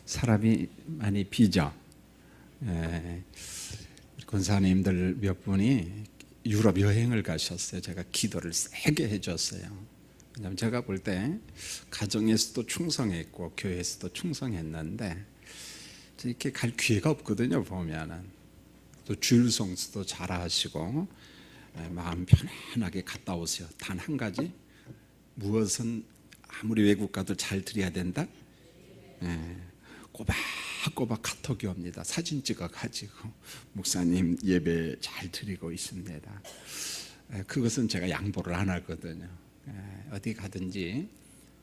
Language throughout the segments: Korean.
사람이 많이 비죠. 권사님들 몇 분이 유럽 여행을 가셨어요. 제가 기도를 세게 해줬어요. 왜냐하면 제가 볼 때 가정에서도 충성했고 교회에서도 충성했는데 이렇게 갈 기회가 없거든요. 보면은 또 주일 성수도 잘하시고 마음 편안하게 갔다 오세요. 단 한 가지, 무엇은 아무리 외국 가도 잘 드려야 된다. 꼬박꼬박 카톡이 옵니다. 사진 찍어가지고 목사님 예배 잘 드리고 있습니다. 그것은 제가 양보를 안 하거든요. 어디 가든지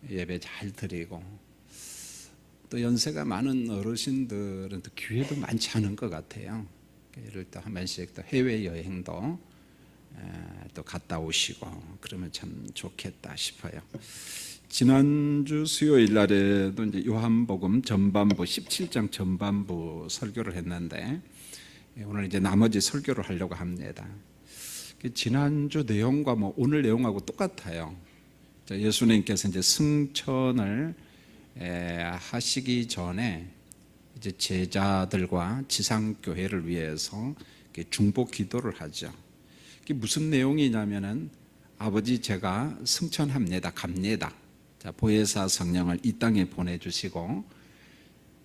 예배 잘 드리고, 또 연세가 많은 어르신들은 또 기회도 많지 않은 것 같아요. 예를 들어 한 번씩 또 해외여행도 또 갔다 오시고 그러면 참 좋겠다 싶어요. 지난주 수요일 날에도 이제 요한복음 전반부 17장 전반부 설교를 했는데 오늘 이제 나머지 설교를 하려고 합니다. 지난주 내용과 오늘 내용하고 똑같아요. 예수님께서 이제 승천을 하시기 전에 이제 제자들과 지상교회를 위해서 중보 기도를 하죠. 이게 무슨 내용이냐면은 아버지 제가 승천합니다. 갑니다. 자, 보혜사 성령을 이 땅에 보내주시고,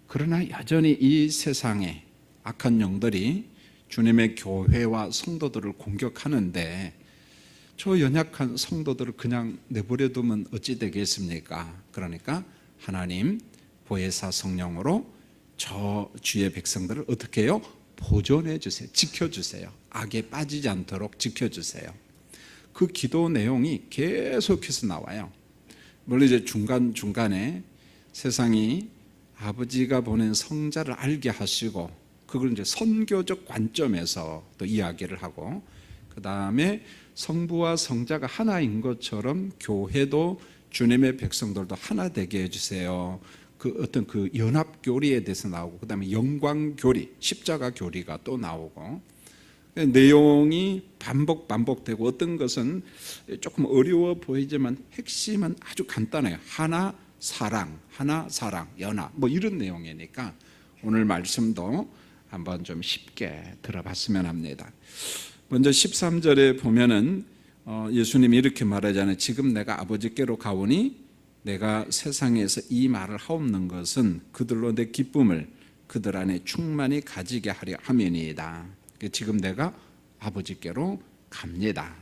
그러나 여전히 이 세상에 악한 영들이 주님의 교회와 성도들을 공격하는데 저 연약한 성도들을 그냥 내버려두면 어찌 되겠습니까? 그러니까 하나님 보혜사 성령으로 저 주의 백성들을 어떻게 해요? 보존해 주세요. 지켜주세요. 악에 빠지지 않도록 지켜주세요. 그 기도 내용이 계속해서 나와요. 물론 이제 중간중간에 세상이 아버지가 보낸 성자를 알게 하시고 그걸 이제 선교적 관점에서 또 이야기를 하고, 그 다음에 성부와 성자가 하나인 것처럼 교회도 주님의 백성들도 하나 되게 해주세요. 그 어떤 그 연합 교리에 대해서 나오고, 그 다음에 영광 교리, 십자가 교리가 또 나오고, 내용이 반복되고 어떤 것은 조금 어려워 보이지만 핵심은 아주 간단해요. 하나 사랑, 연합, 이런 내용이니까 오늘 말씀도 한번 좀 쉽게 들어봤으면 합니다. 먼저 13절에 보면은 예수님이 이렇게 말하잖아요. 지금 내가 아버지께로 가오니 내가 세상에서 이 말을 하옵는 것은 그들로 내 기쁨을 그들 안에 충만히 가지게 하려 함이니이다. 지금 내가 아버지께로 갑니다.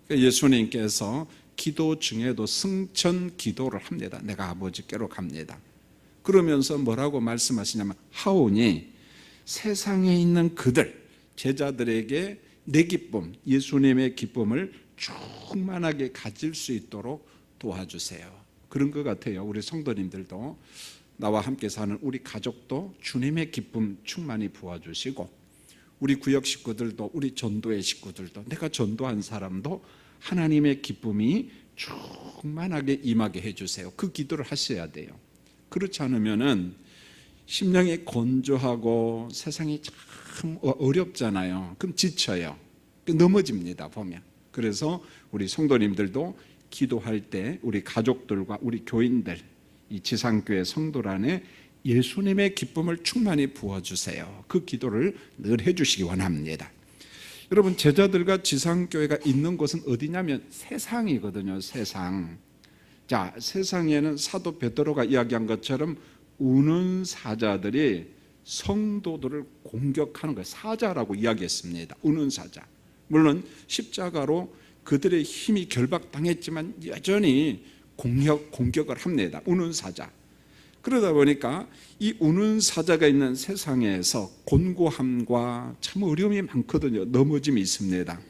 예수님께서 기도 중에도 승천 기도를 합니다. 내가 아버지께로 갑니다. 그러면서 뭐라고 말씀하시냐면 하오니 세상에 있는 그들, 제자들에게 내 기쁨, 예수님의 기쁨을 충만하게 가질 수 있도록 도와주세요. 그런 것 같아요. 우리 성도님들도, 나와 함께 사는 우리 가족도 주님의 기쁨 충만히 부어주시고, 우리 구역 식구들도, 우리 전도의 식구들도, 내가 전도한 사람도 하나님의 기쁨이 충만하게 임하게 해주세요. 그 기도를 하셔야 돼요. 그렇지 않으면은 심령이 건조하고 세상이 참 어렵잖아요. 그럼 지쳐요. 넘어집니다, 보면. 그래서 우리 성도님들도 기도할 때 우리 가족들과 우리 교인들, 이 지상교회 성도란에 예수님의 기쁨을 충만히 부어주세요. 그 기도를 늘 해주시기 원합니다. 여러분, 제자들과 지상교회가 있는 곳은 어디냐면 세상이거든요. 세상. 자, 세상에는 사도 베드로가 이야기한 것처럼 우는 사자들이 성도들을 공격하는 거예요. 사자라고 이야기했습니다. 우는 사자. 물론 십자가로 그들의 힘이 결박당했지만 여전히 공격을 합니다. 우는 사자. 그러다 보니까 이 우는 사자가 있는 세상에서 곤고함과 참 어려움이 많거든요. 넘어짐이 있습니다.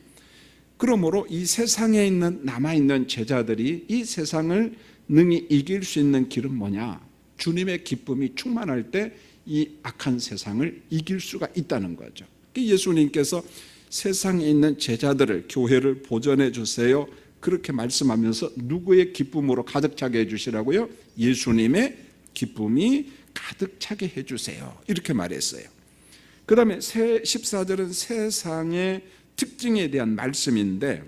그러므로 이 세상에 있는 남아있는 제자들이 이 세상을 능히 이길 수 있는 길은 뭐냐? 주님의 기쁨이 충만할 때 이 악한 세상을 이길 수가 있다는 거죠. 예수님께서 세상에 있는 제자들을, 교회를 보존해 주세요. 그렇게 말씀하면서 누구의 기쁨으로 가득 차게 해주시라고요? 예수님의 기쁨이 가득 차게 해주세요. 이렇게 말했어요. 그 다음에 14절은 세상의 특징에 대한 말씀인데,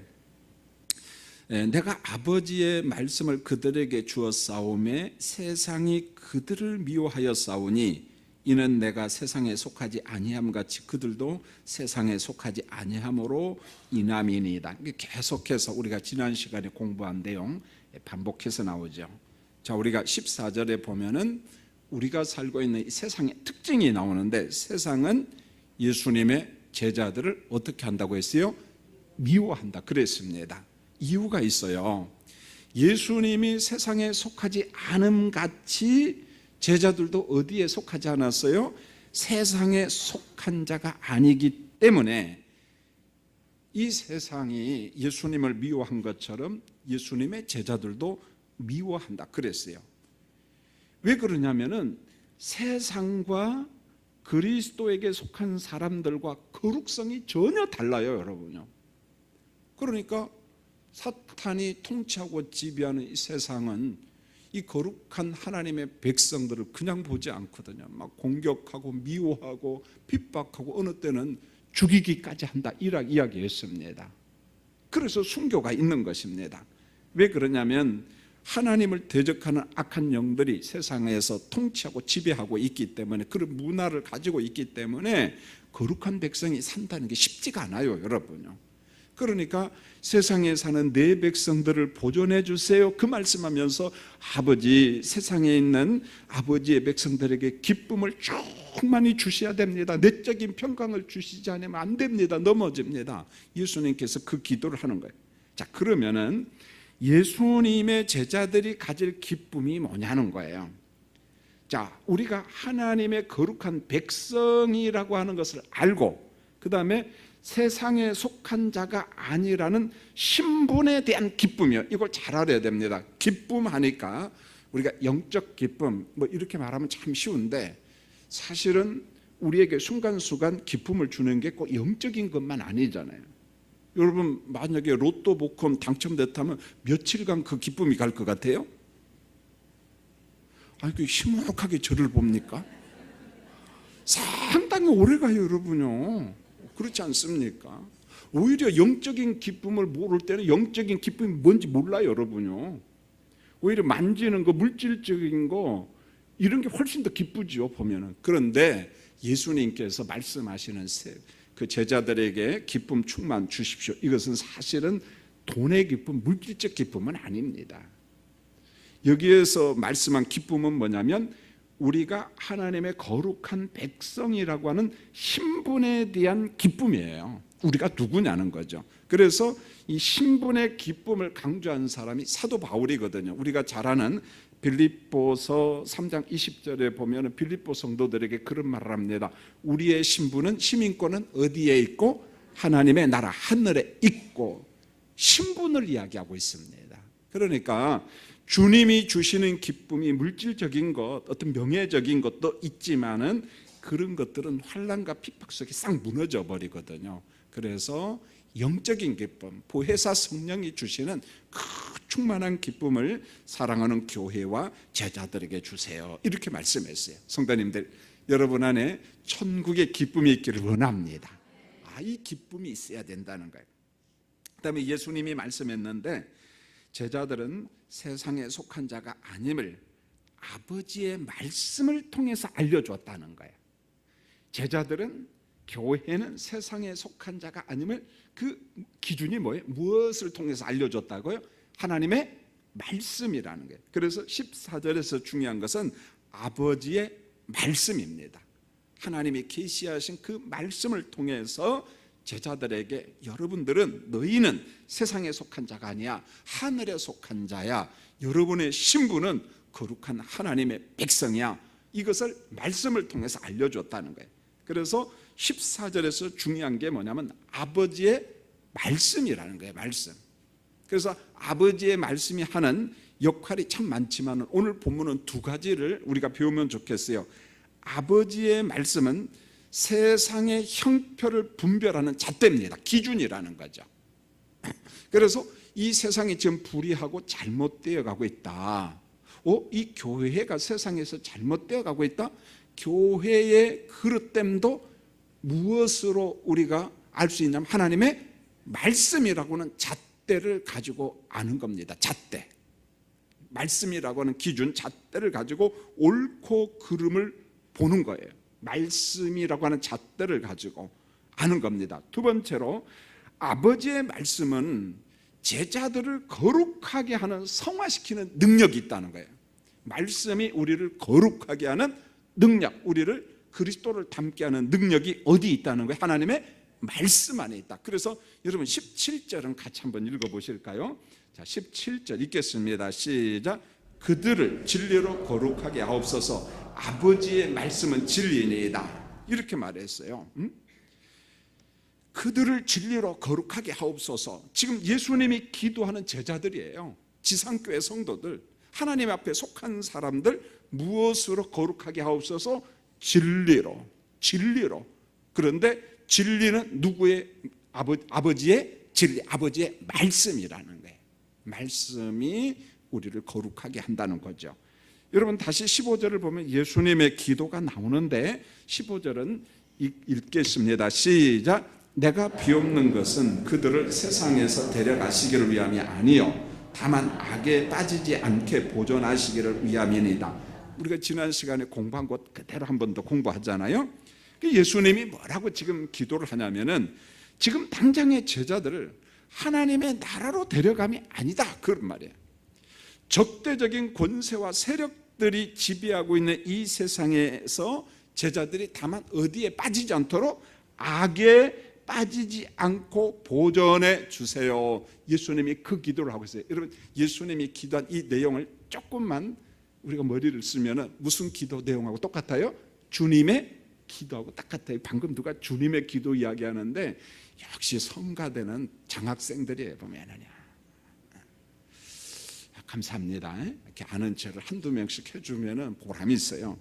내가 아버지의 말씀을 그들에게 주었사오매 세상이 그들을 미워하였사오니 이는 내가 세상에 속하지 아니함 같이 그들도 세상에 속하지 아니함으로 인함이니이다. 계속해서 우리가 지난 시간에 공부한 내용 반복해서 나오죠. 자, 우리가 14절에 보면은 우리가 살고 있는 이 세상의 특징이 나오는데, 세상은 예수님의 제자들을 어떻게 한다고 했어요? 미워한다 그랬습니다. 이유가 있어요. 예수님이 세상에 속하지 않음 같이 제자들도 어디에 속하지 않았어요? 세상에 속한 자가 아니기 때문에 이 세상이 예수님을 미워한 것처럼 예수님의 제자들도 미워한다 그랬어요. 왜 그러냐면은 세상과 그리스도에게 속한 사람들과 거룩성이 전혀 달라요, 여러분요. 그러니까 사탄이 통치하고 지배하는 이 세상은 이 거룩한 하나님의 백성들을 그냥 보지 않거든요. 막 공격하고 미워하고 핍박하고 어느 때는 죽이기까지 한다 이야기했습니다. 그래서 순교가 있는 것입니다. 왜 그러냐면 하나님을 대적하는 악한 영들이 세상에서 통치하고 지배하고 있기 때문에, 그런 문화를 가지고 있기 때문에 거룩한 백성이 산다는 게 쉽지가 않아요, 여러분요. 그러니까 세상에 사는 내 백성들을 보존해 주세요, 그 말씀하면서 아버지, 세상에 있는 아버지의 백성들에게 기쁨을 충만히 주셔야 됩니다. 내적인 평강을 주시지 않으면 안 됩니다. 넘어집니다. 예수님께서 그 기도를 하는 거예요. 자, 그러면은 예수님의 제자들이 가질 기쁨이 뭐냐는 거예요. 자, 우리가 하나님의 거룩한 백성이라고 하는 것을 알고, 그 다음에 세상에 속한 자가 아니라는 신분에 대한 기쁨이요. 이걸 잘 알아야 됩니다. 기쁨 하니까 우리가 영적 기쁨 뭐 이렇게 말하면 참 쉬운데, 사실은 우리에게 순간순간 기쁨을 주는 게 꼭 영적인 것만 아니잖아요. 여러분, 만약에 로또 복권 당첨됐다면 며칠간 그 기쁨이 갈 것 같아요? 아니, 그 희목하게 저를 봅니까? 상당히 오래 가요, 여러분요. 그렇지 않습니까? 오히려 영적인 기쁨을 모를 때는 영적인 기쁨이 뭔지 몰라요, 여러분요. 오히려 만지는 거, 물질적인 거, 이런 게 훨씬 더 기쁘죠, 보면은. 그런데 예수님께서 말씀하시는 그 제자들에게 기쁨 충만 주십시오, 이것은 사실은 돈의 기쁨, 물질적 기쁨은 아닙니다. 여기에서 말씀한 기쁨은 뭐냐면 우리가 하나님의 거룩한 백성이라고 하는 신분에 대한 기쁨이에요. 우리가 누구냐는 거죠. 그래서 이 신분의 기쁨을 강조한 사람이 사도 바울이거든요. 우리가 잘 아는 빌립보서 3장 20절에 보면 빌립보 성도들에게 그런 말을 합니다. 우리의 신분은, 시민권은 어디에 있고 하나님의 나라 하늘에 있고, 신분을 이야기하고 있습니다. 그러니까 주님이 주시는 기쁨이 물질적인 것, 어떤 명예적인 것도 있지만은 그런 것들은 환난과 핍박 속에 싹 무너져 버리거든요. 그래서 영적인 기쁨, 보혜사 성령이 주시는 그 충만한 기쁨을 사랑하는 교회와 제자들에게 주세요, 이렇게 말씀했어요. 성도님들, 여러분 안에 천국의 기쁨이 있기를 원합니다. 이 기쁨이 있어야 된다는 거예요. 그 다음에 예수님이 말씀했는데, 제자들은 세상에 속한 자가 아님을 아버지의 말씀을 통해서 알려줬다는 거예요. 제자들은, 교회는 세상에 속한 자가 아님을, 그 기준이 뭐예요? 무엇을 통해서 알려줬다고요? 하나님의 말씀이라는 거예요. 그래서 14절에서 중요한 것은 아버지의 말씀입니다. 하나님이 계시하신 그 말씀을 통해서 제자들에게, 여러분들은, 너희는 세상에 속한 자가 아니야, 하늘에 속한 자야, 여러분의 신분은 거룩한 하나님의 백성이야, 이것을 말씀을 통해서 알려줬다는 거예요. 그래서 14절에서 중요한 게 뭐냐면 아버지의 말씀이라는 거예요. 말씀. 그래서 아버지의 말씀이 하는 역할이 참 많지만 오늘 본문은 두 가지를 우리가 배우면 좋겠어요. 아버지의 말씀은 세상의 형편을 분별하는 잣대입니다. 기준이라는 거죠. 그래서 이 세상이 지금 불의하고 잘못되어 가고 있다. 이 교회가 세상에서 잘못되어 가고 있다. 교회의 그릇됨도 무엇으로 우리가 알 수 있냐면 하나님의 말씀이라고는 잣대 잣대를 가지고 아는 겁니다. 잣대. 말씀이라고 하는 기준, 잣대를 가지고 옳고 그름을 보는 거예요. 말씀이라고 하는 잣대를 가지고 아는 겁니다. 두 번째로 아버지의 말씀은 제자들을 거룩하게 하는, 성화시키는 능력이 있다는 거예요. 말씀이 우리를 거룩하게 하는 능력, 우리를 그리스도를 닮게 하는 능력이 어디 있다는 거예요? 하나님의 말씀 안에 있다. 그래서 여러분 17절은 같이 한번 읽어보실까요? 자, 17절 읽겠습니다. 시작. 그들을 진리로 거룩하게 하옵소서. 아버지의 말씀은 진리니이다. 이렇게 말했어요. 그들을 진리로 거룩하게 하옵소서. 지금 예수님이 기도하는 제자들이에요. 지상교회 성도들, 하나님 앞에 속한 사람들, 무엇으로 거룩하게 하옵소서? 진리로. 진리로. 그런데 진리는 누구의? 아버지의 진리, 아버지의 말씀이라는 거예요. 말씀이 우리를 거룩하게 한다는 거죠. 여러분 다시 15절을 보면 예수님의 기도가 나오는데 15절은 읽겠습니다. 시작. 내가 비옵는 것은 그들을 세상에서 데려가시기를 위함이 아니요 다만 악에 빠지지 않게 보존하시기를 위함이니이다. 우리가 지난 시간에 공부한 것 그대로 한 번 더 공부하잖아요. 예수님이 뭐라고 지금 기도를 하냐면은 지금 당장의 제자들을 하나님의 나라로 데려감이 아니다, 그런 말이에요. 적대적인 권세와 세력들이 지배하고 있는 이 세상에서 제자들이 다만 어디에 빠지지 않도록 악에 빠지지 않고 보존해 주세요. 예수님이 그 기도를 하고 있어요. 여러분 예수님이 기도한 이 내용을 조금만 우리가 머리를 쓰면 무슨 기도 내용하고 똑같아요? 주님의 기도하고 똑같아요. 방금 누가 주님의 기도 이야기하는데 역시 성가대는 장학생들이에요. 보면은요. 감사합니다. 이렇게 아는 체를 한두 명씩 해주면 보람이 있어요.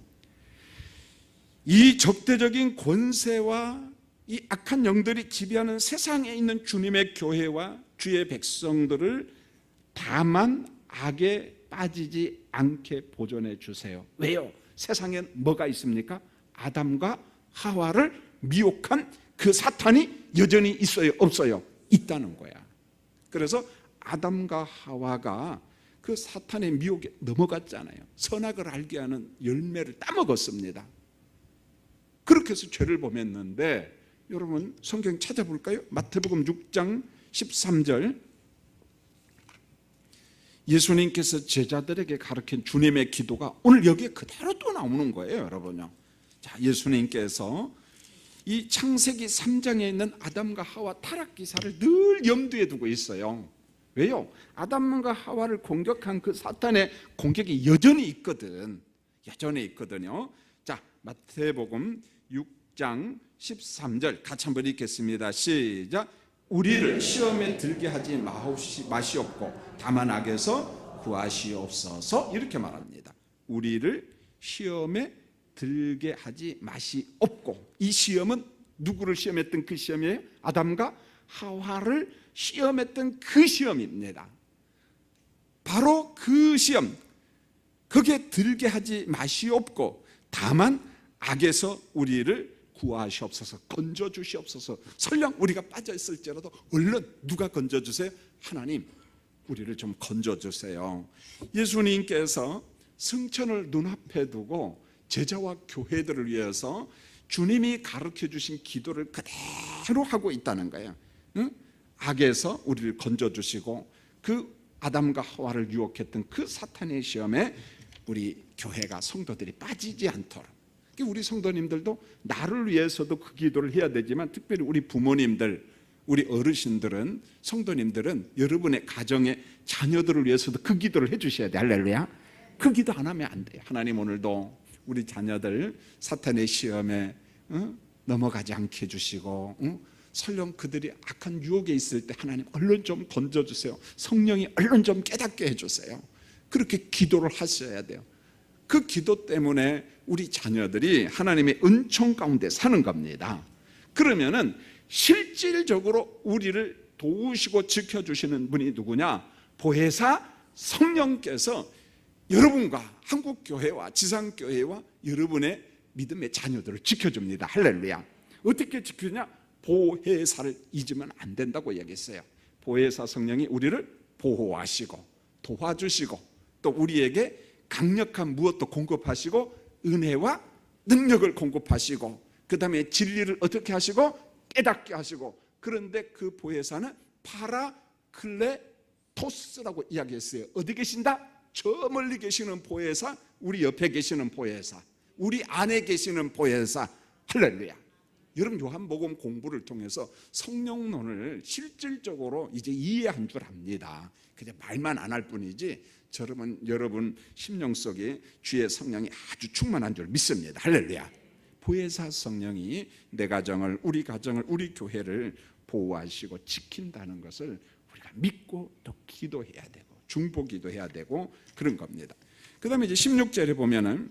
이 적대적인 권세와 이 악한 영들이 지배하는 세상에 있는 주님의 교회와 주의 백성들을 다만 악에 빠지지 않게 보존해 주세요. 왜요? 세상엔 뭐가 있습니까? 아담과 하와를 미혹한 그 사탄이 여전히 있어요? 없어요? 있다는 거야. 그래서 아담과 하와가 그 사탄의 미혹에 넘어갔잖아요. 선악을 알게 하는 열매를 따먹었습니다. 그렇게 해서 죄를 범했는데 여러분 성경 찾아볼까요? 마태복음 6장 13절 예수님께서 제자들에게 가르친 주님의 기도가 오늘 여기에 그대로 또 나오는 거예요. 여러분요. 자, 예수님께서 이 창세기 3장에 있는 아담과 하와 타락 기사를 늘 염두에 두고 있어요. 왜요? 아담과 하와를 공격한 그 사탄의 공격이 여전히 있거든. 여전히 있거든요. 자, 마태복음 6장 13절 같이 한번 읽겠습니다. 시작. 우리를 시험에 들게 하지 마시옵고 다만 악에서 구하시옵소서. 이렇게 말합니다. 우리를 시험에 들게 하지 마시옵고. 이 시험은 누구를 시험했던 그 시험이에요? 아담과 하와를 시험했던 그 시험입니다. 바로 그 시험, 그게 들게 하지 마시옵고 다만 악에서 우리를 구하시옵소서. 건져주시옵소서. 설령 우리가 빠져있을지라도 얼른 누가 건져주세요? 하나님, 우리를 좀 건져주세요. 예수님께서 승천을 눈앞에 두고 제자와 교회들을 위해서 주님이 가르쳐주신 기도를 그대로 하고 있다는 거예요. 응? 악에서 우리를 건져주시고 그 아담과 하와를 유혹했던 그 사탄의 시험에 우리 교회가 성도들이 빠지지 않도록, 우리 성도님들도 나를 위해서도 그 기도를 해야 되지만 특별히 우리 부모님들, 우리 어르신들은, 성도님들은 여러분의 가정의 자녀들을 위해서도 그 기도를 해주셔야 돼. 할렐루야. 그 기도 안 하면 안 돼요. 하나님 오늘도 우리 자녀들 사탄의 시험에 넘어가지 않게 해주시고 설령 그들이 악한 유혹에 있을 때 하나님 얼른 좀 건져주세요. 성령이 얼른 좀 깨닫게 해주세요. 그렇게 기도를 하셔야 돼요. 그 기도 때문에 우리 자녀들이 하나님의 은총 가운데 사는 겁니다. 그러면은 실질적으로 우리를 도우시고 지켜주시는 분이 누구냐? 보혜사 성령께서 여러분과 한국교회와 지상교회와 여러분의 믿음의 자녀들을 지켜줍니다. 할렐루야. 어떻게 지키냐? 보혜사를 잊으면 안 된다고 얘기했어요. 보혜사 성령이 우리를 보호하시고 도와주시고 또 우리에게 강력한 무엇도 공급하시고 은혜와 능력을 공급하시고 그 다음에 진리를 어떻게 하시고 깨닫게 하시고, 그런데 그 보혜사는 파라클레토스라고 이야기했어요. 어디 계신다? 저 멀리 계시는 보혜사, 우리 옆에 계시는 보혜사, 우리 안에 계시는 보혜사. 할렐루야. 여러분, 요한복음 공부를 통해서 성령론을 실질적으로 이제 이해한 줄 압니다. 그냥 말만 안 할 뿐이지 여러분 심령 속에 주의 성령이 아주 충만한 줄 믿습니다. 할렐루야. 보혜사 성령이 내 가정을, 우리 가정을, 우리 교회를 보호하시고 지킨다는 것을 우리가 믿고 또 기도해야 되고 중보기도 해야 되고 그런 겁니다. 그 다음에 이제 16절에 보면은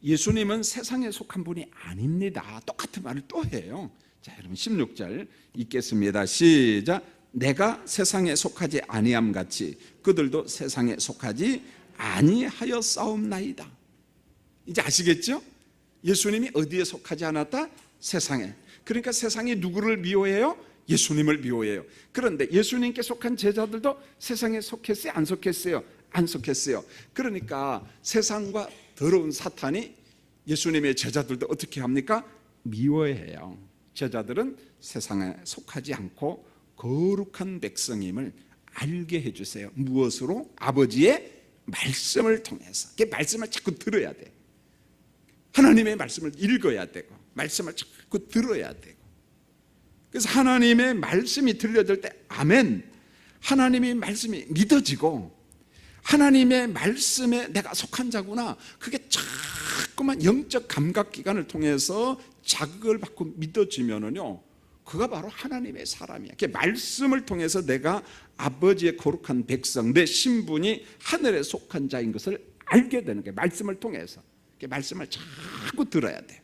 예수님은 세상에 속한 분이 아닙니다. 똑같은 말을 또 해요. 자, 여러분 16절 읽겠습니다. 시작. 내가 세상에 속하지 아니함 같이 그들도 세상에 속하지 아니하였사옵나이다. 이제 아시겠죠? 예수님이 어디에 속하지 않았다? 세상에. 그러니까 세상이 누구를 미워해요? 예수님을 미워해요. 그런데 예수님께 속한 제자들도 세상에 속했어요? 안 속했어요? 안 속했어요. 그러니까 세상과 더러운 사탄이 예수님의 제자들도 어떻게 합니까? 미워해요. 제자들은 세상에 속하지 않고 거룩한 백성임을 알게 해주세요. 무엇으로? 아버지의 말씀을 통해서. 그 말씀을 자꾸 들어야 돼. 하나님의 말씀을 읽어야 되고 말씀을 자꾸 들어야 되고. 그래서 하나님의 말씀이 들려질 때 아멘, 하나님의 말씀이 믿어지고 하나님의 말씀에 내가 속한 자구나, 그게 자꾸만 영적 감각기관을 통해서 자극을 받고 믿어지면은요, 그가 바로 하나님의 사람이야. 그 말씀을 통해서 내가 아버지의 거룩한 백성, 내 신분이 하늘에 속한 자인 것을 알게 되는 거예요. 말씀을 통해서. 그 말씀을 자꾸 들어야 돼요.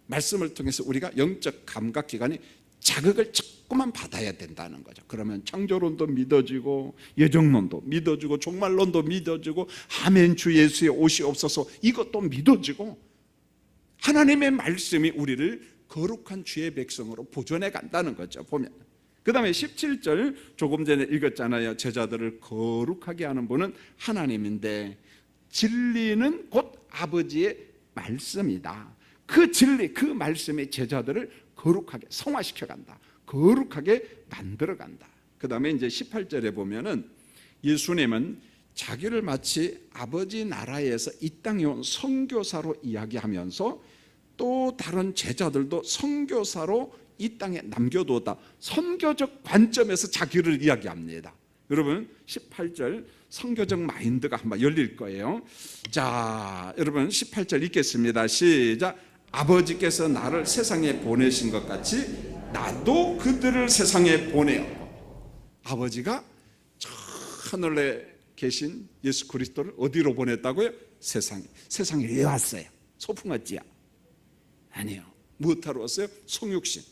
말씀을 통해서 우리가 영적 감각기관이 자극을 자꾸만 받아야 된다는 거죠. 그러면 창조론도 믿어지고 예정론도 믿어지고 종말론도 믿어지고 아멘 주 예수의 옷이 없어서 이것도 믿어지고 하나님의 말씀이 우리를 거룩한 주의 백성으로 보존해 간다는 거죠. 보면 그 다음에 17절 조금 전에 읽었잖아요. 제자들을 거룩하게 하는 분은 하나님인데 진리는 곧 아버지의 말씀이다. 그 진리, 그 말씀의 제자들을 거룩하게 성화시켜 간다. 거룩하게 만들어 간다. 그 다음에 이제 18절에 보면은 예수님은 자기를 마치 아버지 나라에서 이 땅에 온 선교사로 이야기하면서 또 다른 제자들도 선교사로 이 땅에 남겨두었다. 선교적 관점에서 자기를 이야기합니다. 여러분 18절 선교적 마인드가 한번 열릴 거예요. 자, 여러분 18절 읽겠습니다. 시작. 아버지께서 나를 세상에 보내신 것 같이 나도 그들을 세상에 보내어. 아버지가 저 하늘에 계신 예수 그리스도를 어디로 보냈다고요? 세상에. 세상에 왜 왔어요? 소풍 왔지야? 아니요. 무엇하러 왔어요? 성육신.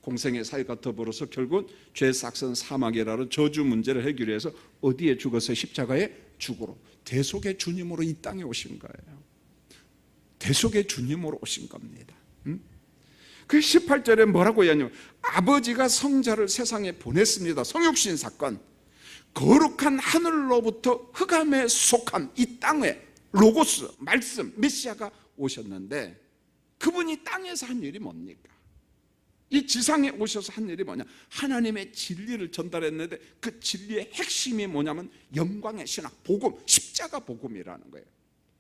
공생의 사회가 더불어서 결국 죄 싹선 사막이라는 저주 문제를 해결해서 어디에 죽어서 십자가에 죽으러 대속의 주님으로 이 땅에 오신 거예요. 대속의 주님으로 오신 겁니다. 그 18절에 뭐라고 하냐면 아버지가 성자를 세상에 보냈습니다. 성육신 사건. 거룩한 하늘로부터 흑암에 속한 이 땅에 로고스, 말씀, 메시아가 오셨는데 그분이 땅에서 한 일이 뭡니까? 이 지상에 오셔서 한 일이 뭐냐? 하나님의 진리를 전달했는데 그 진리의 핵심이 뭐냐면 영광의 신학, 복음, 십자가 복음이라는 거예요.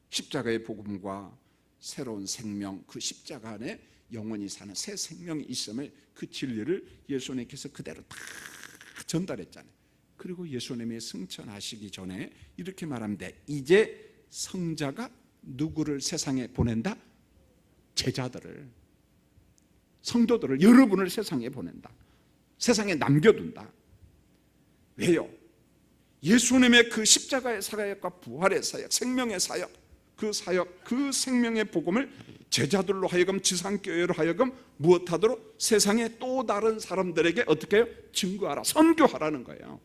십자가의 복음과 새로운 생명, 그 십자가 안에 영원히 사는 새 생명이 있음을, 그 진리를 예수님께서 그대로 다 전달했잖아요. 그리고 예수님이 승천하시기 전에 이렇게 말합니다. 이제 성자가 누구를 세상에 보낸다? 제자들을, 성도들을, 여러분을 세상에 보낸다. 세상에 남겨둔다. 왜요? 예수님의 그 십자가의 사역과 부활의 사역, 생명의 사역, 그 사역, 그 생명의 복음을 제자들로 하여금, 지상교회로 하여금 무엇하도록? 세상의 또 다른 사람들에게 어떻게 해요? 증거하라, 선교하라는 거예요.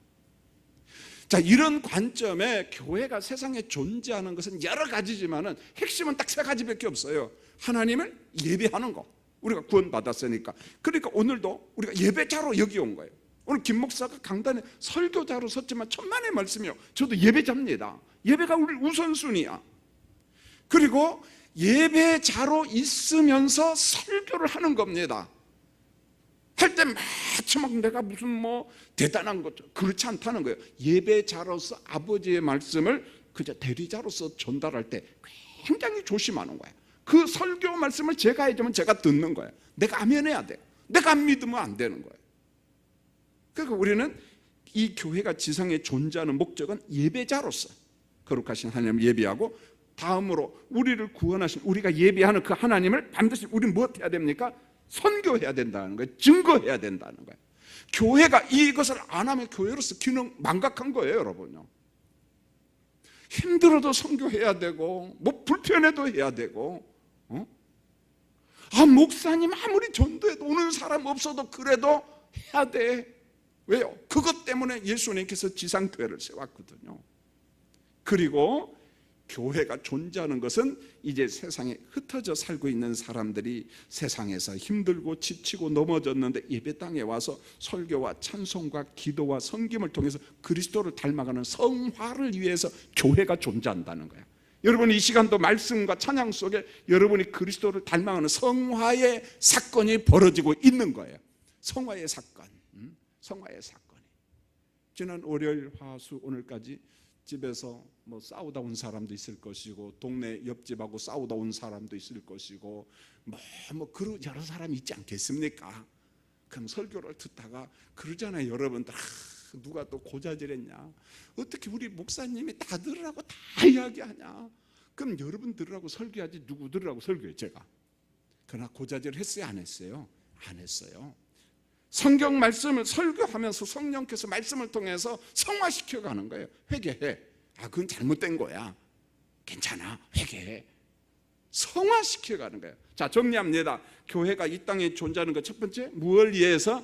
자, 이런 관점에 교회가 세상에 존재하는 것은 여러 가지지만은 핵심은 딱 세 가지밖에 없어요. 하나님을 예배하는 거. 우리가 구원받았으니까. 그러니까 오늘도 우리가 예배자로 여기 온 거예요. 오늘 김 목사가 강단에 설교자로 섰지만 천만의 말씀이요. 저도 예배자입니다. 예배가 우리 우선순위야. 그리고 예배자로 있으면서 설교를 하는 겁니다. 할 때 마치 막 내가 무슨 뭐 대단한 것, 그렇지 않다는 거예요. 예배자로서 아버지의 말씀을 그저 대리자로서 전달할 때 굉장히 조심하는 거예요. 그 설교 말씀을 제가 해주면 제가 듣는 거예요. 내가 아멘해야 돼요. 내가 안 믿으면 안 되는 거예요. 그러니까 우리는 이 교회가 지상에 존재하는 목적은 예배자로서 거룩하신 하나님을 예배하고, 다음으로 우리를 구원하신, 우리가 예배하는 그 하나님을 반드시 우리는 무엇 해야 됩니까? 선교해야 된다는 거예요. 증거해야 된다는 거예요. 교회가 이것을 안 하면 교회로서 기능 망각한 거예요, 여러분요. 힘들어도 선교해야 되고, 뭐 불편해도 해야 되고, 목사님 아무리 전도해도 오는 사람 없어도 그래도 해야 돼. 왜요? 그것 때문에 예수님께서 지상교회를 세웠거든요. 그리고 교회가 존재하는 것은 이제 세상에 흩어져 살고 있는 사람들이 세상에서 힘들고 지치고 넘어졌는데 예배당에 와서 설교와 찬송과 기도와 섬김을 통해서 그리스도를 닮아가는 성화를 위해서 교회가 존재한다는 거예요. 여러분, 이 시간도 말씀과 찬양 속에 여러분이 그리스도를 닮아가는 성화의 사건이 벌어지고 있는 거예요. 성화의 사건, 성화의 사건이. 지난 월요일, 화수, 오늘까지 집에서 뭐 싸우다 온 사람도 있을 것이고, 동네 옆집하고 싸우다 온 사람도 있을 것이고, 그런 여러 사람이 있지 않겠습니까? 그럼 설교를 듣다가 그러잖아요, 여러분들. 누가 또 고자질했냐? 어떻게 우리 목사님이 다 들으라고 다 이야기하냐? 그럼 여러분 들으라고 설교하지 누구 들으라고 설교해? 제가. 그러나 고자질 했어요, 안 했어요? 안 했어요. 성경 말씀을 설교하면서 성령께서 말씀을 통해서 성화시켜 가는 거예요. 회개해. 그건 잘못된 거야. 괜찮아. 회개해. 성화시켜 가는 거예요. 자, 정리합니다. 교회가 이 땅에 존재하는 것, 첫 번째, 무엇을 위해서?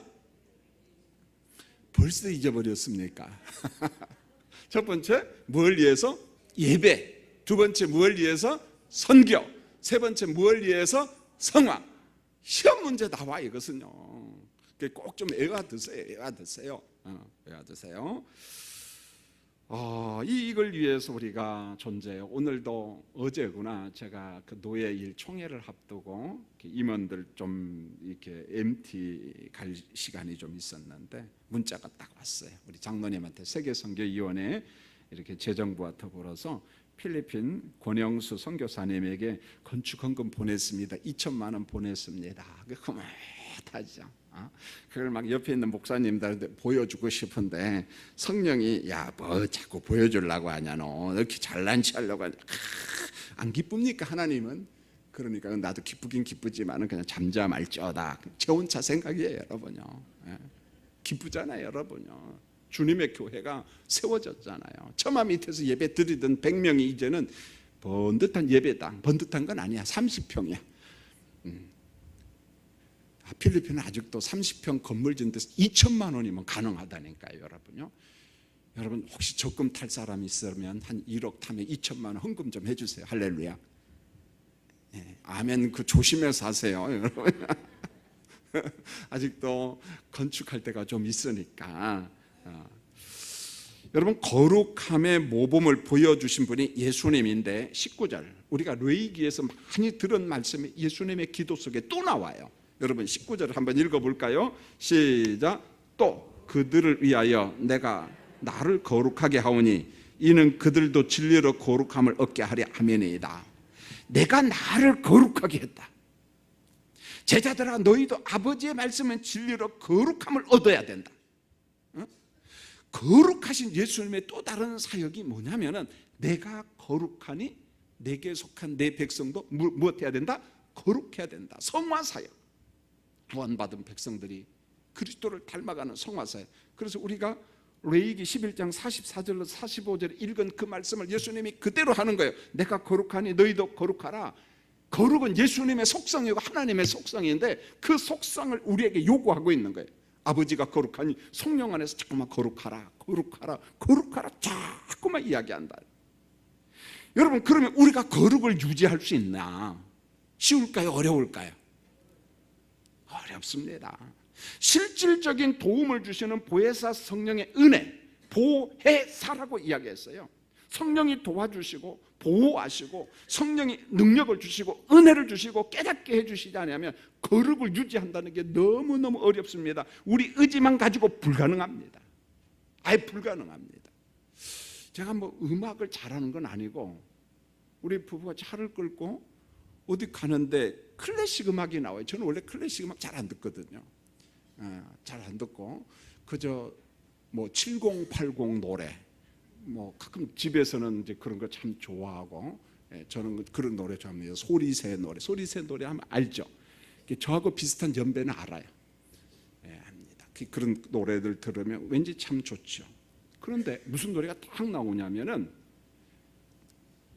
벌써 잊어버렸습니까? 첫 번째, 무엇을 위해서? 예배. 두 번째, 무엇을 위해서? 선교. 세 번째, 무엇을 위해서? 성화. 시험 문제 나와, 이것은요. 꼭 좀 외워두세요. 외워두세요. 이걸 위해서 우리가 존재해요. 오늘도 어제구나, 제가 그 노예일 총회를 앞두고 임원들 좀 이렇게 MT 갈 시간이 좀 있었는데 문자가 딱 왔어요. 우리 장로님한테 세계선교위원회 이렇게 재정부와 더불어서 필리핀 권영수 선교사님에게 건축헌금 보냈습니다. 2천만 원 보냈습니다. 흐뭇하죠. 그걸 막 옆에 있는 목사님들한테 보여주고 싶은데 성령이 뭐 자꾸 보여주려고 하냐, 너 이렇게 잘난 체 하려고 하냐. 안 기쁩니까 하나님은? 그러니까 나도 기쁘긴 기쁘지만 그냥 잠잠할지어다. 저 혼자 생각이에요, 여러분요. 기쁘잖아요, 여러분요. 주님의 교회가 세워졌잖아요. 처마 밑에서 예배 드리던 100명이 이제는 번듯한 예배당, 번듯한 건 아니야, 30평이야. 필리핀은 아직도 30평 건물 짓는 데서 2천만 원이면 가능하다니까요, 여러분요. 여러분 혹시 적금 탈 사람 있으면 한 1억 타면 2천만 원 헌금 좀 해주세요. 할렐루야. 아멘. 그 조심해서 하세요, 여러분. 아직도 건축할 때가 좀 있으니까. 여러분, 거룩함의 모범을 보여주신 분이 예수님인데 19절 우리가 레위기에서 많이 들은 말씀이 예수님의 기도 속에 또 나와요. 여러분 19절을 한번 읽어볼까요? 시작. 또 그들을 위하여 내가 나를 거룩하게 하오니 이는 그들도 진리로 거룩함을 얻게 하려 함이니이다. 내가 나를 거룩하게 했다. 제자들아, 너희도 아버지의 말씀은 진리로 거룩함을 얻어야 된다. 거룩하신 예수님의 또 다른 사역이 뭐냐면은 내가 거룩하니 내게 속한 내 백성도 무엇 해야 된다? 거룩해야 된다. 성화 사역. 구원받은 백성들이 그리스도를 닮아가는 성화 사역. 그래서 우리가 레위기 11장 44절로 45절에 읽은 그 말씀을 예수님이 그대로 하는 거예요. 내가 거룩하니 너희도 거룩하라. 거룩은 예수님의 속성이고 하나님의 속성인데 그 속성을 우리에게 요구하고 있는 거예요. 아버지가 거룩하니 성령 안에서 자꾸만 거룩하라, 거룩하라, 거룩하라 자꾸만 이야기한다. 여러분, 그러면 우리가 거룩을 유지할 수 있나? 쉬울까요? 어려울까요? 어렵습니다. 실질적인 도움을 주시는 보혜사 성령의 은혜, 보혜사라고 이야기했어요. 성령이 도와주시고 보호하시고 성령이 능력을 주시고 은혜를 주시고 깨닫게 해주시지 않으면 거룩을 유지한다는 게 너무너무 어렵습니다. 우리 의지만 가지고 불가능합니다. 아예 불가능합니다. 제가 뭐 음악을 잘하는 건 아니고 우리 부부가 차를 끌고 어디 가는데 클래식 음악이 나와요. 저는 원래 클래식 음악 잘 안 듣거든요. 잘 안 듣고 그저 뭐 7080 노래, 뭐 가끔 집에서는 이제 그런 거 참 좋아하고, 저는 그런 노래 좋아합니다. 소리새 노래 하면 알죠? 저하고 비슷한 연배는 알아요. 합니다. 그런 노래들 들으면 왠지 참 좋죠. 그런데 무슨 노래가 딱 나오냐면은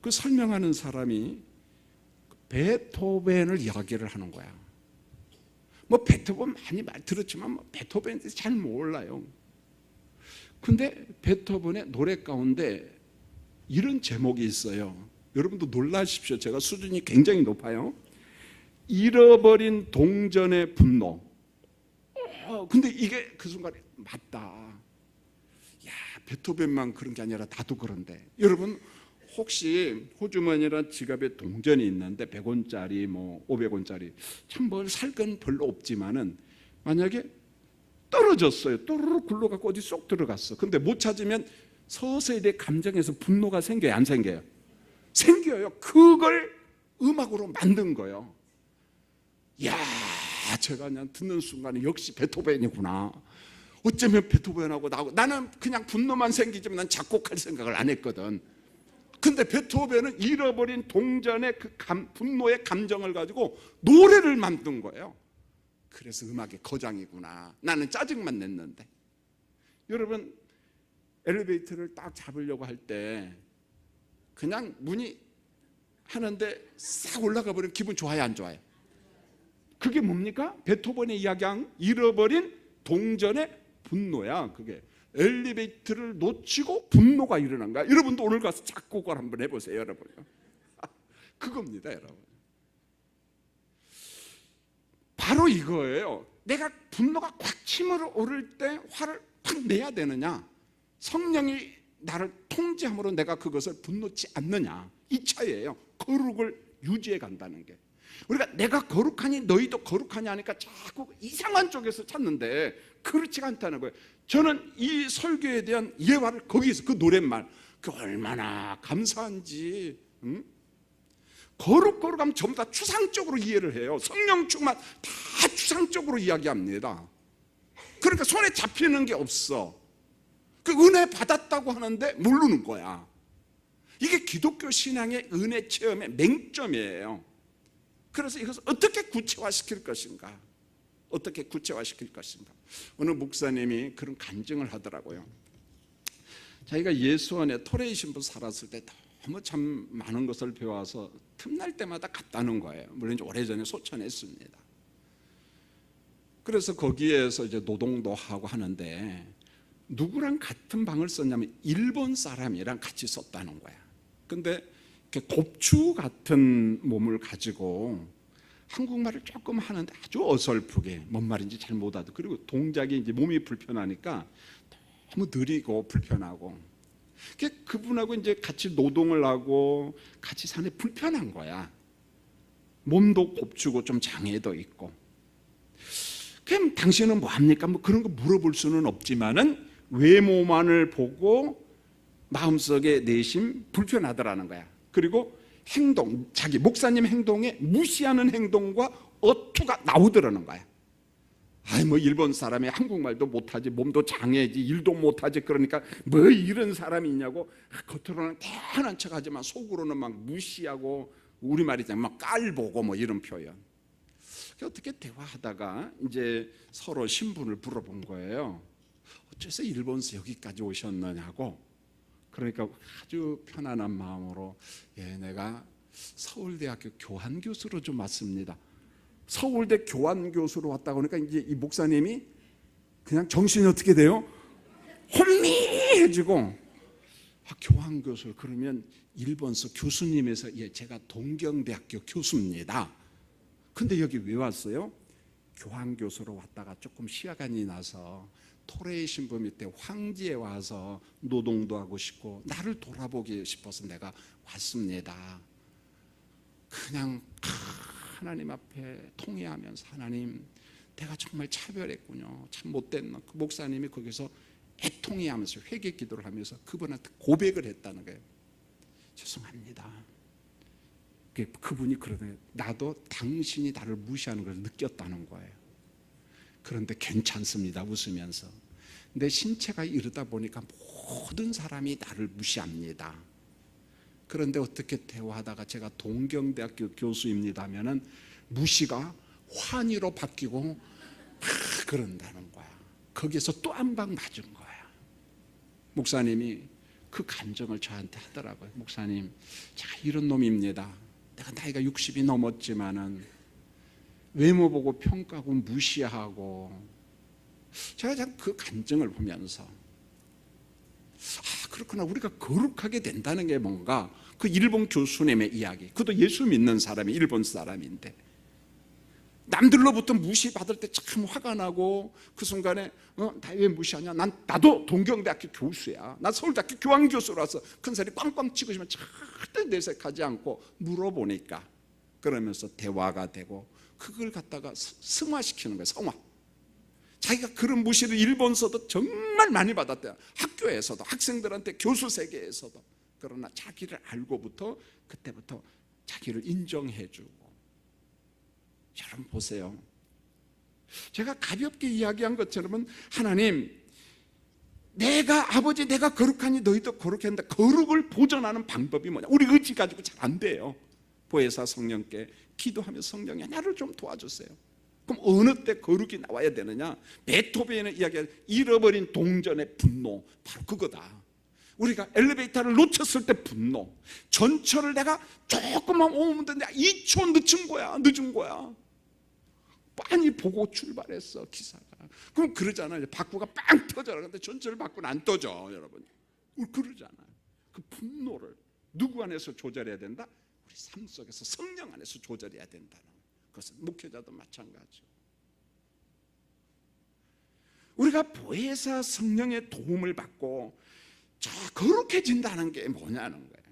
그 설명하는 사람이 베토벤을 이야기를 하는 거야. 뭐 베토벤 많이 말 들었지만 뭐 베토벤에 대해서 잘 몰라요. 근데 베토벤의 노래 가운데 이런 제목이 있어요. 여러분도 놀라십시오. 제가 수준이 굉장히 높아요. 잃어버린 동전의 분노. 근데 이게 그 순간에 맞다. 야, 베토벤만 그런 게 아니라 나도 그런데. 여러분 혹시 호주머니나 지갑에 동전이 있는데 100원짜리 뭐 500원짜리 참 뭘 살 건 별로 없지만은 만약에 떨어졌어요. 또르르 굴러가고 어디 쏙 들어갔어. 근데 못 찾으면 서서히 내 감정에서 분노가 생겨요? 안 생겨요? 생겨요. 그걸 음악으로 만든 거예요. 이야, 제가 그냥 듣는 순간에 역시 베토벤이구나. 어쩌면 베토벤하고 나는 그냥 분노만 생기지만 난 작곡할 생각을 안 했거든. 근데 베토벤은 잃어버린 동전의 그 분노의 감정을 가지고 노래를 만든 거예요. 그래서 음악의 거장이구나. 나는 짜증만 냈는데. 여러분 엘리베이터를 딱 잡으려고 할 때 그냥 문이 하는데 싹 올라가 버리면 기분 좋아요, 안 좋아요? 그게 뭡니까? 베토벤의 이야기한 잃어버린 동전의 분노야. 그게 엘리베이터를 놓치고 분노가 일어난 거야. 여러분도 오늘 가서 작곡을 한번 해보세요, 여러분. 그겁니다, 여러분. 바로 이거예요. 내가 분노가 꽉 치밀어오를 때 화를 확 내야 되느냐, 성령이 나를 통제함으로 내가 그것을 분노치 않느냐, 이 차이예요. 거룩을 유지해 간다는 게. 우리가 내가 거룩하니 너희도 거룩하니 하니까 자꾸 이상한 쪽에서 찾는데 그렇지가 않다는 거예요. 저는 이 설교에 대한 예화를 거기서 그 노랫말, 그 얼마나 감사한지. 거룩하면 전부 다 추상적으로 이해를 해요. 성령 충만 다 추상적으로 이야기합니다. 그러니까 손에 잡히는 게 없어. 그 은혜 받았다고 하는데 모르는 거야. 이게 기독교 신앙의 은혜 체험의 맹점이에요. 그래서 이것을 어떻게 구체화시킬 것인가? 어떻게 구체화시킬 것인가? 어느 목사님이 그런 간증을 하더라고요. 자기가 예수 안에 토레이 신부 살았을 때 너무 참 많은 것을 배워서 틈날 때마다 갔다는 거예요. 물론 이제 오래전에 소천했습니다. 그래서 거기에서 이제 노동도 하고 하는데 누구랑 같은 방을 썼냐면 일본 사람이랑 같이 썼다는 거야. 근데 곱추 같은 몸을 가지고 한국말을 조금 하는데 아주 어설프게 뭔 말인지 잘 못 알아듣고, 그리고 동작이 이제 몸이 불편하니까 너무 느리고 불편하고, 그분하고 이제 같이 노동을 하고 같이 사는 불편한 거야. 몸도 곱추고 좀 장애도 있고. 그럼 당신은 뭐 합니까? 뭐 그런 거 물어볼 수는 없지만은 외모만을 보고 마음속에 내심 불편하더라는 거야. 그리고 행동, 자기 목사님 행동에 무시하는 행동과 어투가 나오더라는 거야. 아이 뭐 일본 사람이 한국말도 못하지, 몸도 장애지, 일도 못하지, 그러니까 뭐 이런 사람이 있냐고 겉으로는 대단한 척하지만 속으로는 막 무시하고, 우리말이잖아 막 깔보고 뭐 이런 표현. 어떻게 대화하다가 이제 서로 신분을 물어본 거예요. 어째서 일본에서 여기까지 오셨느냐고. 그러니까 아주 편안한 마음으로, 내가 서울대학교 교환교수로 좀 왔습니다. 서울대 교환교수로 왔다고 하니까 이제 이 목사님이 그냥 정신이 어떻게 돼요? 혼미해지고, 교환교수 그러면 일본서 교수님에서 제가 동경대학교 교수입니다. 근데 여기 왜 왔어요? 교환교수로 왔다가 조금 시간이 나서 토레이 신부 밑에 황지에 와서 노동도 하고 싶고 나를 돌아보기 싶어서 내가 왔습니다. 그냥 하나님 앞에 통회하면서 하나님 내가 정말 차별했군요. 참 못된 그 목사님이 거기서 애통해하면서 회개 기도를 하면서 그분한테 고백을 했다는 거예요. 죄송합니다. 그분이 그러더니 나도 당신이 나를 무시하는 걸 느꼈다는 거예요. 그런데 괜찮습니다. 웃으면서. 내 신체가 이러다 보니까 모든 사람이 나를 무시합니다. 그런데 어떻게 대화하다가 제가 동경대학교 교수입니다 하면은 무시가 환희로 바뀌고 그런다는 거야. 거기서 또 한 방 맞은 거야. 목사님이 그 감정을 저한테 하더라고요. 목사님, 제가 이런 놈입니다. 내가 나이가 60이 넘었지만은 외모 보고 평가하고 무시하고, 제가 참 그 감정을 보면서 그렇구나, 우리가 거룩하게 된다는 게 뭔가. 그 일본 교수님의 이야기, 그도 예수 믿는 사람이 일본 사람인데 남들로부터 무시받을 때 참 화가 나고 그 순간에 나 왜 무시하냐, 나도 동경대학교 교수야, 나 서울대학교 교환교수라서 큰 소리 꽝꽝 치고 싶으면 절대 내색하지 않고 물어보니까 그러면서 대화가 되고 그걸 갖다가 승화시키는 거예요. 성화. 자기가 그런 무시를 일본서도 정말 많이 받았대요. 학교에서도, 학생들한테, 교수 세계에서도. 그러나 자기를 알고부터 그때부터 자기를 인정해주고. 여러분 보세요. 제가 가볍게 이야기한 것처럼은 하나님, 아버지 내가 거룩하니 너희도 거룩해야 한다. 거룩을 보존하는 방법이 뭐냐? 우리 의지 가지고 잘 안 돼요. 보혜사 성령께 기도하면서 성령이 나를 좀 도와주세요. 그럼 어느 때 거룩이 나와야 되느냐? 베토벤의 이야기가 잃어버린 동전의 분노, 바로 그거다. 우리가 엘리베이터를 놓쳤을 때 분노, 전철을 내가 조금만 오면 되는데 2초 늦은 거야. 빤히 보고 출발했어 기사가. 그럼 그러잖아요. 바꾸가 빵 터져라. 근데 전철 바꾸는 안 터져, 여러분. 우리 그러잖아요. 그 분노를 누구 안에서 조절해야 된다? 우리 삶 속에서 성령 안에서 조절해야 된다는 그것은 목회자도 마찬가지죠. 우리가 보혜사 성령의 도움을 받고 거룩해진다는 게 뭐냐는 거예요.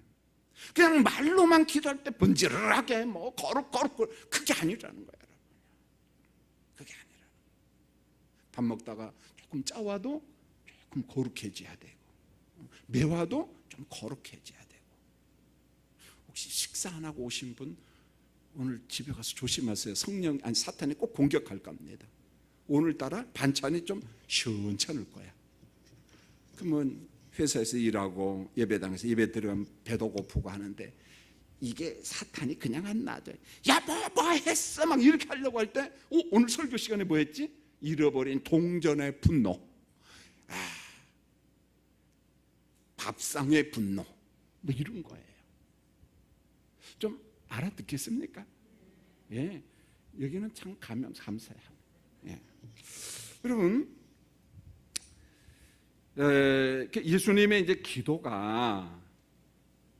그냥 말로만 기도할 때 번지르르하게 거룩 그게 아니라는 거예요, 여러분. 그게 아니라. 밥 먹다가 조금 짜와도 조금 거룩해져야 되고, 매워도 좀 거룩해져야 되고. 혹시 식사 안 하고 오신 분 오늘 집에 가서 조심하세요. 사탄이 꼭 공격할 겁니다. 오늘따라 반찬이 좀 시원찮을 거야. 그러면 회사에서 일하고 예배당에서 예배 드리면 배도 고프고 하는데 이게 사탄이 그냥 안 놔둬요. 야, 뭐 했어? 막 이렇게 하려고 할 때 오늘 설교 시간에 뭐 했지? 잃어버린 동전의 분노, 밥상의 분노, 뭐 이런 거예요. 좀 알아듣겠습니까? 예, 여기는 참 감사해요. 예. 여러분, 예수님의 이제 기도가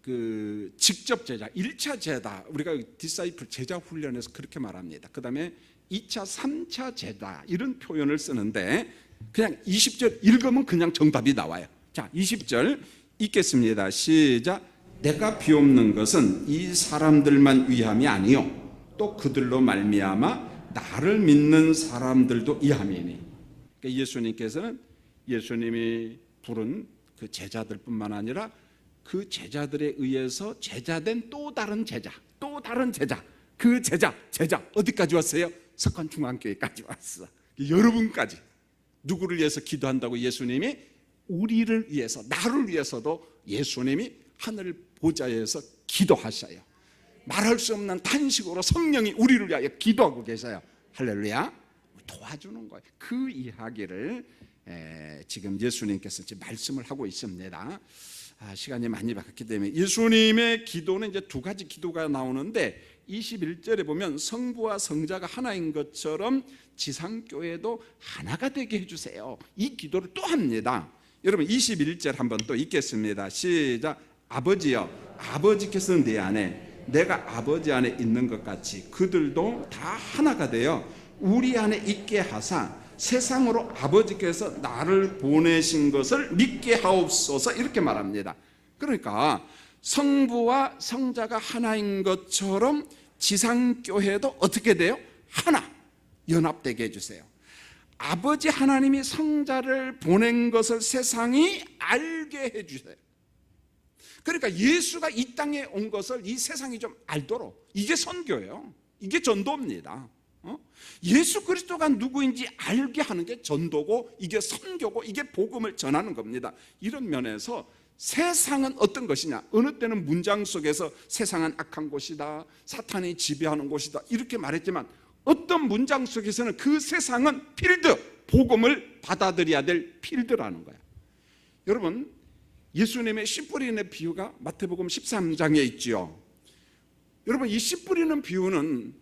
그 직접 제자, 1차 제자, 우리가 디사이플 제자 훈련에서 그렇게 말합니다. 그 다음에 2차, 3차 제자 이런 표현을 쓰는데 그냥 20절 읽으면 그냥 정답이 나와요. 자, 20절 읽겠습니다. 시작. 내가 비옵는 것은 이 사람들만 위함이 아니요 또 그들로 말미암아 나를 믿는 사람들도 이함이니. 그러니까 예수님이 부른 그 제자들뿐만 아니라 그 제자들에 의해서 제자된 또 다른 제자, 그 제자 어디까지 왔어요? 석관중앙교회까지 왔어. 여러분까지. 누구를 위해서 기도한다고? 예수님이 우리를 위해서, 나를 위해서도 예수님이 하늘 보좌에서 기도하셔요. 말할 수 없는 탄식으로 성령이 우리를 위하여 기도하고 계셔요. 할렐루야. 도와주는 거예요. 그 이야기를 지금 예수님께서 지금 말씀을 하고 있습니다. 시간이 많이 바뀌었기 때문에 예수님의 기도는 이제 두 가지 기도가 나오는데 21절에 보면 성부와 성자가 하나인 것처럼 지상교회도 하나가 되게 해주세요. 이 기도를 또 합니다. 여러분 21절 한번 또 읽겠습니다. 시작. 아버지여, 아버지께서 내 안에 내가 아버지 안에 있는 것 같이 그들도 다 하나가 되어 우리 안에 있게 하사 세상으로 아버지께서 나를 보내신 것을 믿게 하옵소서, 이렇게 말합니다. 그러니까 성부와 성자가 하나인 것처럼 지상교회도 어떻게 돼요? 하나, 연합되게 해주세요. 아버지 하나님이 성자를 보낸 것을 세상이 알게 해주세요. 그러니까 예수가 이 땅에 온 것을 이 세상이 좀 알도록, 이게 선교예요. 이게 전도입니다. 예수 그리스도가 누구인지 알게 하는 게 전도고, 이게 선교고, 이게 복음을 전하는 겁니다. 이런 면에서 세상은 어떤 것이냐, 어느 때는 문장 속에서 세상은 악한 곳이다, 사탄이 지배하는 곳이다, 이렇게 말했지만 어떤 문장 속에서는 그 세상은 필드, 복음을 받아들여야 될 필드라는 거야. 여러분, 예수님의 씨 뿌리는 비유가 마태복음 13장에 있지요. 여러분, 이 씨 뿌리는 비유는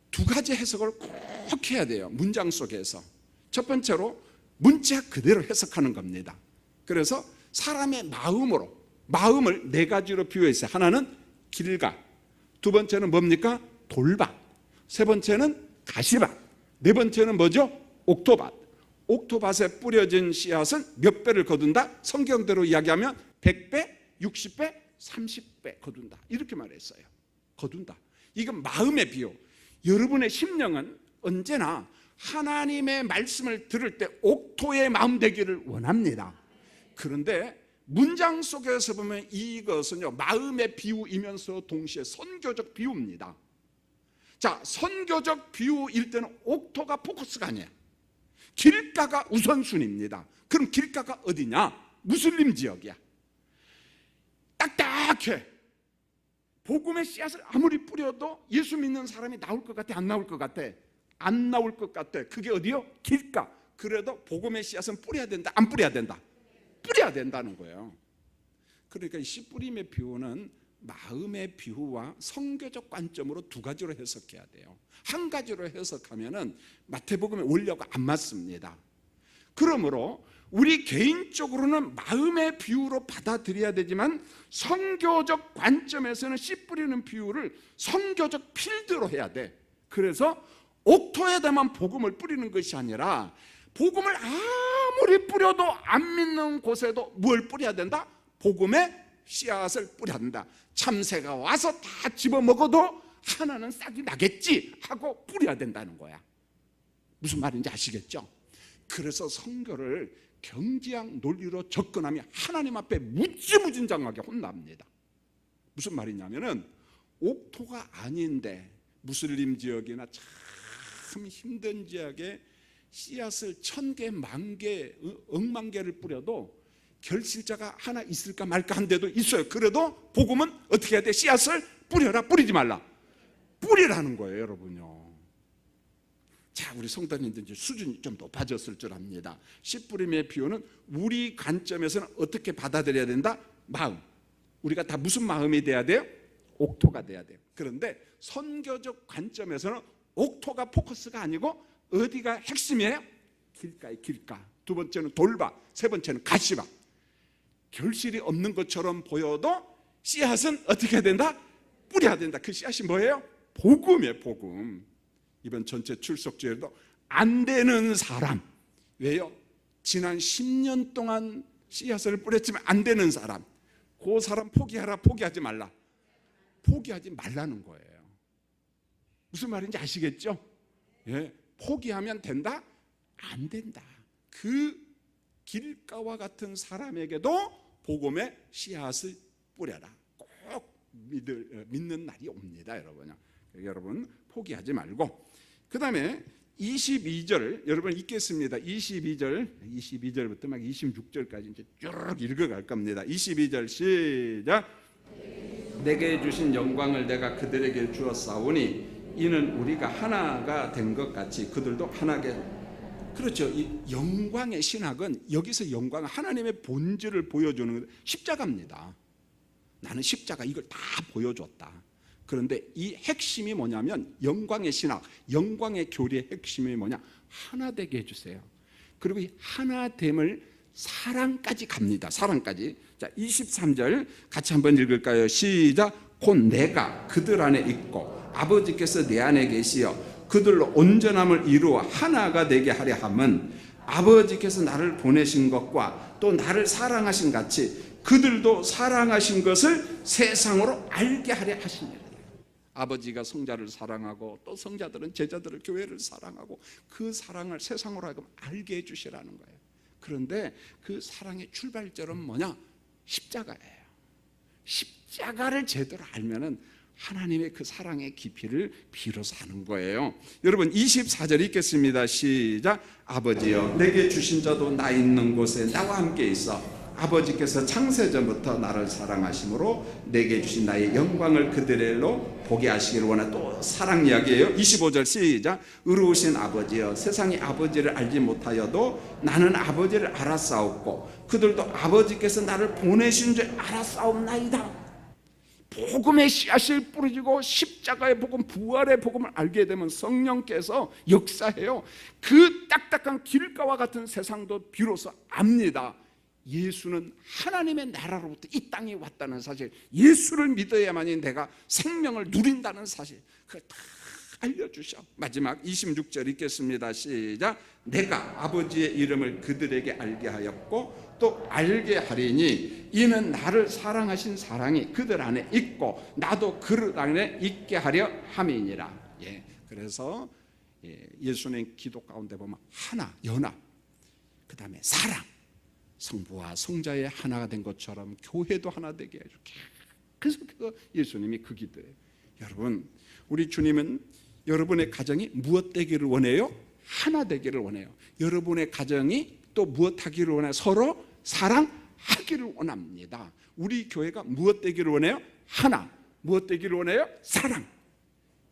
두 가지 해석을 꼭 해야 돼요. 문장 속에서. 첫 번째로 문자 그대로 해석하는 겁니다. 그래서 사람의 마음을 네 가지로 비유했어요. 하나는 길가, 두 번째는 뭡니까? 돌밭, 세 번째는 가시밭, 네 번째는 뭐죠? 옥토밭. 옥토밭에 뿌려진 씨앗은 몇 배를 거둔다? 성경대로 이야기하면 100배, 60배, 30배 거둔다, 이렇게 말했어요. 거둔다. 이건 마음의 비유. 여러분의 심령은 언제나 하나님의 말씀을 들을 때 옥토의 마음 되기를 원합니다. 그런데 문장 속에서 보면 이것은요, 마음의 비유이면서 동시에 선교적 비유입니다. 자, 선교적 비유일 때는 옥토가 포커스가 아니에요. 길가가 우선순위입니다. 그럼 길가가 어디냐? 무슬림 지역이야. 딱딱해. 복음의 씨앗을 아무리 뿌려도 예수 믿는 사람이 나올 것 같아? 안 나올 것 같아? 안 나올 것 같아. 그게 어디요? 길가. 그래도 복음의 씨앗은 뿌려야 된다, 안 뿌려야 된다? 뿌려야 된다는 거예요. 그러니까 이 씨 뿌림의 비유는 마음의 비유와 성교적 관점으로 두 가지로 해석해야 돼요. 한 가지로 해석하면은 마태복음의 원리하고 안 맞습니다. 그러므로 우리 개인적으로는 마음의 비유로 받아들여야 되지만 성교적 관점에서는 씨 뿌리는 비유를 성교적 필드로 해야 돼. 그래서 옥토에다만 복음을 뿌리는 것이 아니라 복음을 아무리 뿌려도 안 믿는 곳에도 뭘 뿌려야 된다? 복음의 씨앗을 뿌려야 된다. 참새가 와서 다 집어먹어도 하나는 싹이 나겠지 하고 뿌려야 된다는 거야. 무슨 말인지 아시겠죠? 그래서 성교를 경지학 논리로 접근하면 하나님 앞에 무지무진장하게 혼납니다. 무슨 말이냐면은 옥토가 아닌데 무슬림 지역이나 참 힘든 지역에 씨앗을 1000개, 10,000개, 억만 개를 뿌려도 결실자가 하나 있을까 말까 한 데도 있어요. 그래도 복음은 어떻게 해야 돼? 씨앗을 뿌려라, 뿌리지 말라. 뿌리라는 거예요, 여러분요. 자, 우리 성도님들 이제 수준이 좀 높아졌을 줄 압니다. 씨 뿌림의 비유는 우리 관점에서는 어떻게 받아들여야 된다? 마음. 우리가 다 무슨 마음이 돼야 돼요? 옥토가 돼야 돼요. 그런데 선교적 관점에서는 옥토가 포커스가 아니고 어디가 핵심이에요? 길가의 길가. 두 번째는 돌밭, 세 번째는 가시밭. 결실이 없는 것처럼 보여도 씨앗은 어떻게 해야 된다? 뿌려야 된다. 그 씨앗이 뭐예요? 복음이에요, 복음. 이번 전체 출석주에도 안 되는 사람. 왜요? 지난 10년 동안 씨앗을 뿌렸지만 안 되는 사람. 그 사람 포기하라, 포기하지 말라. 포기하지 말라는 거예요. 무슨 말인지 아시겠죠? 예, 포기하면 된다? 안 된다. 그 길가와 같은 사람에게도 복음의 씨앗을 뿌려라. 꼭 믿는 날이 옵니다, 여러분. 여러분 포기하지 말고. 그 다음에 22절 여러분 읽겠습니다. 22절부터 막 26절까지 이제 쭉 읽어갈 겁니다. 22절 시작. 내게 주신 영광을 내가 그들에게 주었사오니 이는 우리가 하나가 된 것 같이 그들도 하나게. 그렇죠. 이 영광의 신학은 여기서 영광은 하나님의 본질을 보여주는 십자가입니다. 나는 십자가 이걸 다 보여줬다. 그런데 이 핵심이 뭐냐면 영광의 신학, 영광의 교리의 핵심이 뭐냐? 하나 되게 해주세요. 그리고 이 하나됨을 사랑까지 갑니다. 사랑까지. 자, 23절 같이 한번 읽을까요? 시작. 곧 내가 그들 안에 있고 아버지께서 내 안에 계시어 그들로 온전함을 이루어 하나가 되게 하려 함은 아버지께서 나를 보내신 것과 또 나를 사랑하신 같이 그들도 사랑하신 것을 세상으로 알게 하려 하시니라. 아버지가 성자를 사랑하고 또 성자들은 제자들을 교회를 사랑하고 그 사랑을 세상으로 하여금 알게 해주시라는 거예요. 그런데 그 사랑의 출발점은 뭐냐? 십자가예요. 십자가를 제대로 알면은 하나님의 그 사랑의 깊이를 비로소 아는 거예요. 여러분 24절 읽겠습니다. 시작. 아버지여 내게 주신 자도 나 있는 곳에 나와 함께 있어 아버지께서 창세전부터 나를 사랑하심으로 내게 주신 나의 영광을 그들로 보게 하시기를 원하. 또 사랑 이야기예요. 25절 시작. 의로우신 아버지여 세상이 아버지를 알지 못하여도 나는 아버지를 알았사옵고 그들도 아버지께서 나를 보내신 줄 알았사옵나이다. 복음의 씨앗을 뿌려지고 십자가의 복음, 부활의 복음을 알게 되면 성령께서 역사해요. 그 딱딱한 길가와 같은 세상도 비로소 압니다. 예수는 하나님의 나라로부터 이 땅에 왔다는 사실, 예수를 믿어야만이 내가 생명을 누린다는 사실, 그걸 다 알려주셔. 마지막 26절 읽겠습니다. 시작. 내가 아버지의 이름을 그들에게 알게 하였고 또 알게 하리니 이는 나를 사랑하신 사랑이 그들 안에 있고 나도 그들 안에 있게 하려 함이니라. 그래서 예수님 기도 가운데 보면 하나, 연합, 그 다음에 사랑, 성부와 성자의 하나가 된 것처럼 교회도 하나 되게 해줄게. 그래서 예수님이 그 기도예요. 여러분, 우리 주님은 여러분의 가정이 무엇 되기를 원해요? 하나 되기를 원해요. 여러분의 가정이 또 무엇 하기를 원해요? 서로 사랑하기를 원합니다. 우리 교회가 무엇 되기를 원해요? 하나. 무엇 되기를 원해요? 사랑.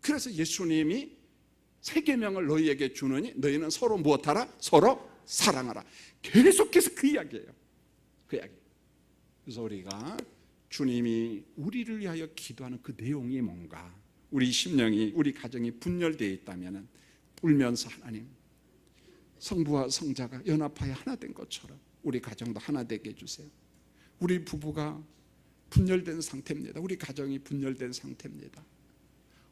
그래서 예수님이 세 계명을 너희에게 주느니 너희는 서로 무엇하라? 서로 사랑하라. 계속해서 그 이야기예요. 그 이야기. 그래서 우리가 주님이 우리를 위하여 기도하는 그 내용이 뭔가, 우리 심령이, 우리 가정이 분열되어 있다면 울면서 하나님, 성부와 성자가 연합하여 하나 된 것처럼 우리 가정도 하나 되게 해주세요. 우리 부부가 분열된 상태입니다. 우리 가정이 분열된 상태입니다.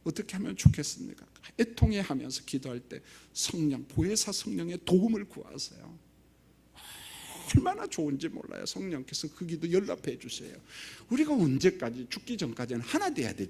어떻게 하면 좋겠습니까? 애통해 하면서 기도할 때 성령, 보혜사 성령의 도움을 구하세요. 얼마나 좋은지 몰라요. 성령께서 그 기도 연락해 주세요. 우리가 언제까지, 죽기 전까지는 하나 돼야 되죠.